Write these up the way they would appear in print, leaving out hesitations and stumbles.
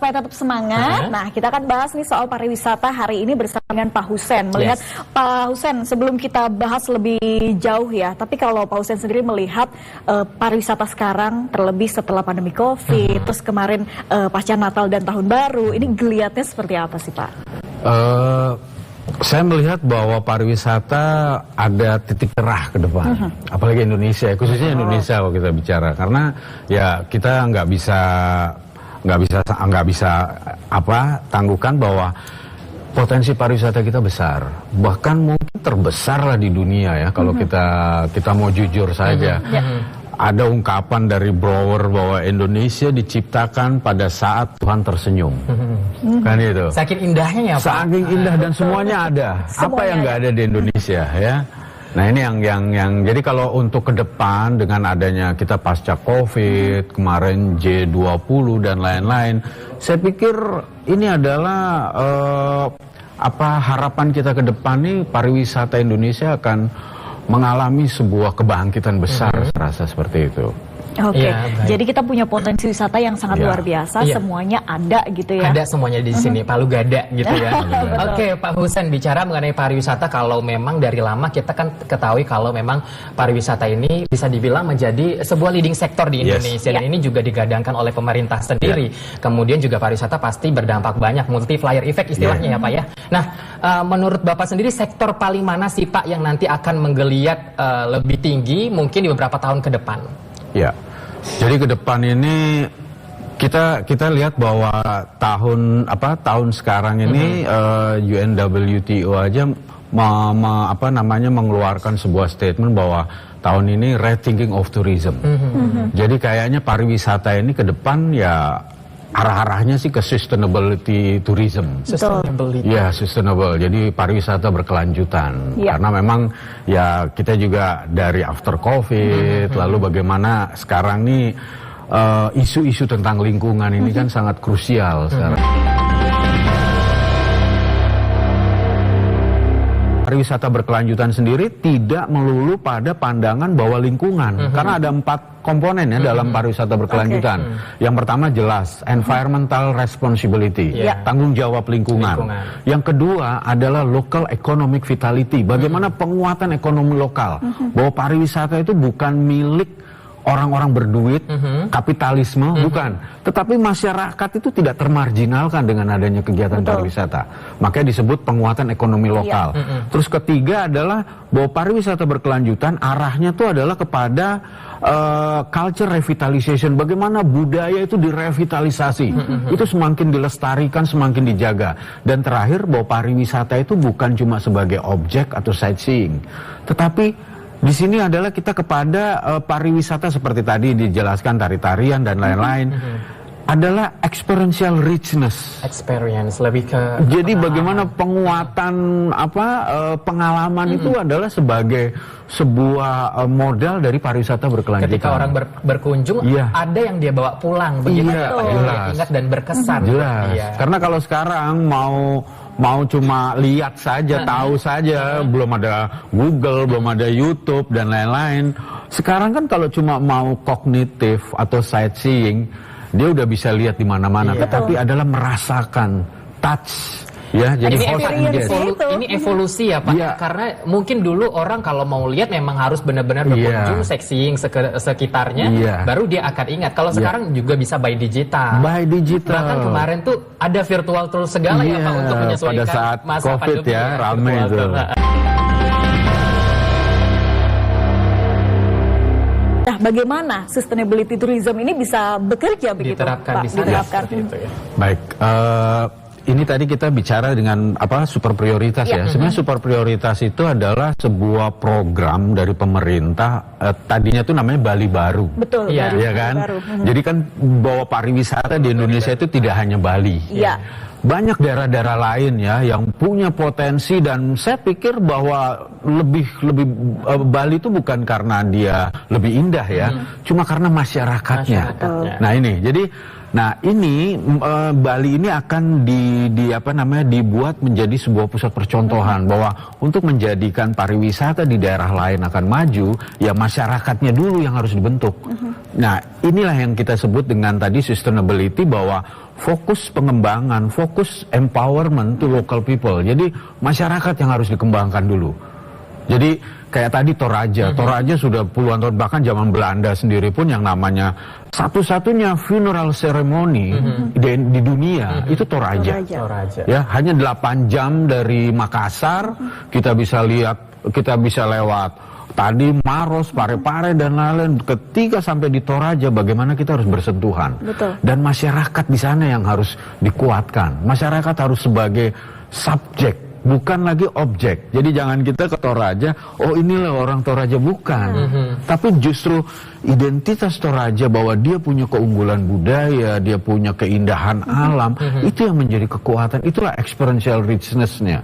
supaya tetap semangat. Nah, kita akan bahas nih soal pariwisata hari ini bersama dengan Pak Husen. Melihat Pak Husen, sebelum kita bahas lebih jauh ya, tapi kalau Pak Husen sendiri melihat pariwisata sekarang, terlebih setelah pandemi COVID, terus kemarin pasca Natal dan Tahun Baru, ini geliatnya seperti apa sih Pak? Saya melihat bahwa pariwisata ada titik cerah ke depan, apalagi Indonesia, khususnya Indonesia kalau kita bicara, karena ya kita nggak bisa tangguhkan bahwa potensi pariwisata kita besar, bahkan mungkin terbesar lah di dunia ya kalau kita mau jujur saja. Ada ungkapan dari Brouwer bahwa Indonesia diciptakan pada saat Tuhan tersenyum. Kan itu. Saking indahnya ya Pak. Saking indah dan semuanya ada. Apa yang nggak ada di Indonesia ya? Nah ini yang jadi kalau untuk ke depan dengan adanya kita pasca COVID, kemarin G20 dan lain-lain, saya pikir ini adalah harapan kita ke depan nih, pariwisata Indonesia akan mengalami sebuah kebangkitan besar, serasa seperti itu. Oke, jadi kita punya potensi wisata yang sangat luar biasa, semuanya ada gitu ya. Ada semuanya di sini, Palu Gada gitu ya. Oke, Pak Husen, bicara mengenai pariwisata, kalau memang dari lama kita kan ketahui kalau memang pariwisata ini bisa dibilang menjadi sebuah leading sektor di Indonesia, dan ini juga digadangkan oleh pemerintah sendiri. Kemudian juga pariwisata pasti berdampak banyak, multiplier effect istilahnya ya Pak ya. Nah, menurut Bapak sendiri sektor paling mana sih Pak yang nanti akan menggeliat lebih tinggi mungkin di beberapa tahun ke depan? Ya, jadi ke depan ini kita lihat bahwa tahun sekarang ini UNWTO aja mengeluarkan sebuah statement bahwa tahun ini rethinking of tourism. Jadi kayaknya pariwisata ini ke depan ya arah-arahnya sih ke sustainability tourism. Sustainability. Ya, sustainable. Jadi pariwisata berkelanjutan. Karena memang ya kita juga dari after COVID, lalu bagaimana sekarang nih isu-isu tentang lingkungan ini kan sangat krusial sekarang. Pariwisata berkelanjutan sendiri tidak melulu pada pandangan bahwa lingkungan, karena ada 4 komponen ya dalam pariwisata berkelanjutan. Yang pertama jelas environmental responsibility, tanggung jawab lingkungan. Yang kedua adalah local economic vitality, bagaimana penguatan ekonomi lokal, bahwa pariwisata itu bukan milik orang-orang berduit, kapitalisme, bukan. Tetapi masyarakat itu tidak termarginalkan dengan adanya kegiatan pariwisata. Makanya disebut penguatan ekonomi lokal. Terus ketiga adalah bahwa pariwisata berkelanjutan arahnya itu adalah kepada culture revitalization. Bagaimana budaya itu direvitalisasi. Itu semakin dilestarikan, semakin dijaga. Dan terakhir bahwa pariwisata itu bukan cuma sebagai objek atau sightseeing. Tetapi di sini adalah kita kepada pariwisata seperti tadi dijelaskan, tari-tarian dan lain-lain, adalah experiential richness. Experience lebih ke jadi bagaimana penguatan pengalaman itu adalah sebagai sebuah modal dari pariwisata berkelanjutan. Ketika orang berkunjung, ada yang dia bawa pulang, begitu jelas. Ingat dan berkesan. Jelas. Karena kalau sekarang mau cuma lihat saja, tahu saja, belum ada Google, belum ada YouTube dan lain-lain. Sekarang kan kalau cuma mau kognitif atau sightseeing, dia udah bisa lihat di mana-mana. Tetapi adalah merasakan, touch, ya. Jadi ini evolusi ya Pak. Karena mungkin dulu orang kalau mau lihat memang harus benar-benar berkunjung, sightseeing sekitarnya, baru dia akan ingat. Kalau sekarang juga bisa by digital. Bahkan kemarin tuh ada virtual tour segala ya Pak untuk menyesuaikan pada saat masa COVID pandemi ya, rame itu. Nah, bagaimana sustainability tourism ini bisa bekerja begitu, diterapkan Pak? di sana seperti itu ya. Baik, ini tadi kita bicara dengan super prioritas ya. Sebenarnya super prioritas itu adalah sebuah program dari pemerintah. Tadinya tuh namanya Bali Baru. Betul. Iya kan. Baru. Jadi kan bahwa pariwisata di Indonesia itu tidak hanya Bali. Banyak daerah-daerah lain ya yang punya potensi, dan saya pikir bahwa lebih Bali itu bukan karena dia lebih indah ya, cuma karena masyarakatnya. Nah ini jadi Bali ini akan dibuat menjadi sebuah pusat percontohan bahwa untuk menjadikan pariwisata di daerah lain akan maju, ya masyarakatnya dulu yang harus dibentuk. Nah, inilah yang kita sebut dengan tadi sustainability, bahwa fokus pengembangan, fokus empowerment to local people. Jadi masyarakat yang harus dikembangkan dulu. Jadi kayak tadi Toraja, Toraja sudah puluhan tahun, bahkan zaman Belanda sendiri pun yang namanya satu-satunya funeral ceremony di dunia itu Toraja. Ya, hanya 8 jam dari Makassar, kita bisa lihat, kita bisa lewat tadi Maros, Parepare dan lain-lain. Ketika sampai di Toraja, bagaimana kita harus bersentuhan. Betul. Dan masyarakat di sana yang harus dikuatkan. Masyarakat harus sebagai subjek, bukan lagi objek. Jadi jangan kita ke Toraja, oh inilah orang Toraja, bukan. Tapi justru identitas Toraja, bahwa dia punya keunggulan budaya, dia punya keindahan alam, itu yang menjadi kekuatan. Itulah experiential richness-nya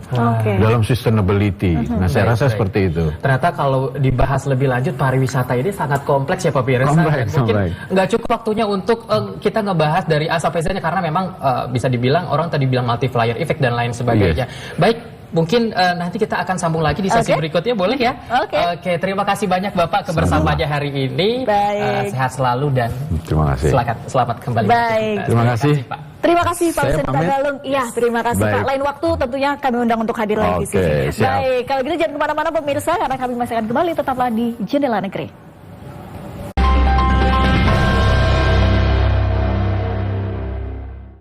dalam sustainability. Nah, saya rasa seperti itu. Ternyata kalau dibahas lebih lanjut, pariwisata ini sangat kompleks ya Pak Pirsa. Mungkin nggak cukup waktunya untuk kita ngebahas dari A sampai Z-nya, karena memang bisa dibilang, orang tadi bilang multiplier effect dan lain sebagainya. Baik, mungkin nanti kita akan sambung lagi di sesi berikutnya, boleh ya? Oke, terima kasih banyak Bapak kebersamaannya hari ini. Sehat selalu dan terima kasih. Selamat kembali. Baik. Terima kasih. Pak. Terima kasih Pak Hussein Tagalung. Iya, terima kasih Pak. Lain waktu tentunya kami undang untuk hadir lagi di sini. Baik, kalau gitu jangan kemana-mana pemirsa, karena kami masih akan kembali, tetaplah di Jendela Negeri.